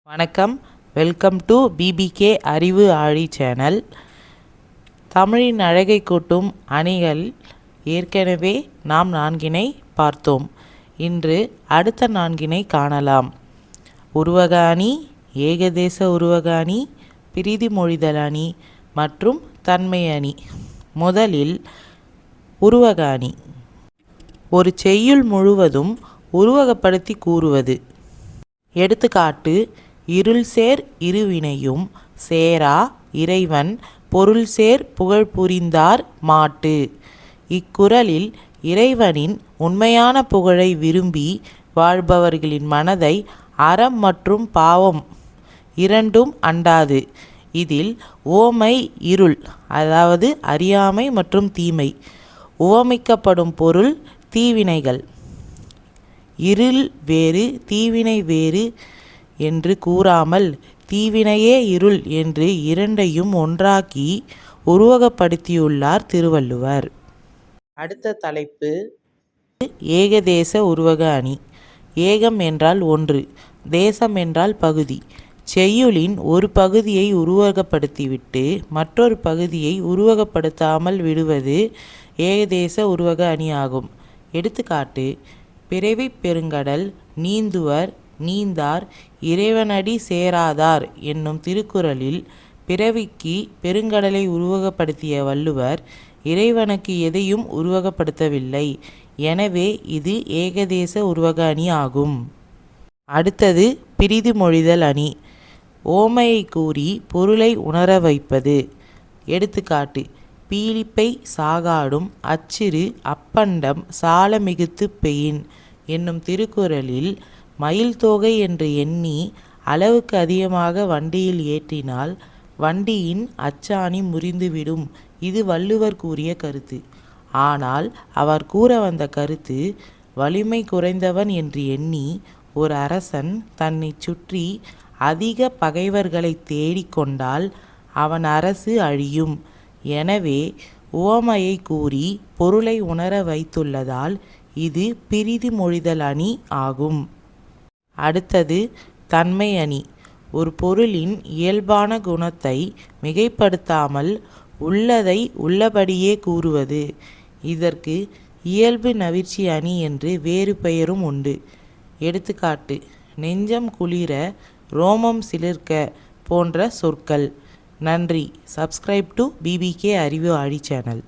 வணக்கம். Welcome to PBK அறிவு ஆழி சேனல். தமிழின் அழகை கூட்டும் அணிகள் ஏற்கனவே நாம் 4 பார்த்தோம். இன்று அடுத்த 4 காணலாம். உருவக அணி, ஏகதேச உருவக அணி, பிரிதி மொழிதல் அணி மற்றும் தன்மை அணி. முதலில் உருவக அணி. ஒரு செய்யுள் முழுவதும் உருவகப்படுத்தி கூறுவது. எடுத்துக்காட்டு: இருள்சேர் இருவினையும் சேரா இறைவன் பொருள்சேர் புகழ் புரிந்தார் மாட்டு. இக்குறளில் இறைவனின் உண்மையான புகழை விரும்பி வாழ்பவர்களின் மனதை அறம் மற்றும் பாவம் இரண்டும் அண்டாது. இதில் உவமை இருள், அதாவது அறியாமை மற்றும் தீமை. உவமிக்கப்படும் பொருள் தீவினைகள். இருள் வேறு தீவினை வேறு என்று கூறாமல் தீவினையே இருள் என்று இரண்டையும் ஒன்றாக்கி உருவகப்படுத்தியுள்ளார் திருவள்ளுவர். அடுத்த தலைப்பு ஏகதேச உருவக அணி. ஏகம் என்றால் ஒன்று, தேசம் என்றால் பகுதி. செய்யுளின் ஒரு பகுதியை உருவகப்படுத்திவிட்டு மற்றொரு பகுதியை உருவகப்படுத்தாமல் விடுவது ஏகதேச உருவக அணி ஆகும். எடுத்துக்காட்டு: பிறவிப் பெருங்கடல் நீந்துவர் நீந்தார் இறைவனடி சேராதார் என்னும் திருக்குறளில் பிறவிக்கு பெருங்கடலை உருவகப்படுத்திய வள்ளுவர் இறைவனுக்கு எதையும் உருவகப்படுத்தவில்லை. எனவே இது ஏகதேச உருவக அணி ஆகும். அடுத்தது பிரிதி மொழிதல் அணி. ஓமையை கூறி பொருளை உணர வைப்பது. எடுத்துக்காட்டு: பீலிப்பை சாகாடும் அச்சிறு அப்பண்டம் சால மிகுத்து பெயின் என்னும் திருக்குறளில் மயில் தோகை என்று எண்ணி அளவுக்கு அதிகமாக வண்டியில் ஏற்றினால் வண்டியின் அச்சாணி முறிந்துவிடும். இது வள்ளுவர் கூறிய கருத்து. ஆனால் அவர் கூற வந்த கருத்து, வலிமை குறைந்தவன் என்று எண்ணி ஒரு அரசன் தன்னை சுற்றி அதிக பகைவர்களை தேடிக்கொண்டால் அவன் அரசு அழியும். எனவே உவமையை கூறி பொருளை உணர வைத்துள்ளதால் இது பிரிதி மொழிதல் அணி ஆகும். அடுத்தது தன்மை அணி. ஒரு பொருளின் இயல்பான குணத்தை மிகைப்படுத்தாமல் உள்ளதை உள்ளபடியே கூறுவது. இதற்கு இயல்பு நவிற்சி அணி என்று வேறு பெயரும் உண்டு. எடுத்துக்காட்டு: நெஞ்சம் குளிர ரோமம் சிலிர்க்க போன்ற சொற்கள். நன்றி. சப்ஸ்கிரைப் டு பிபிகே அறிவு ஆழி சேனல்.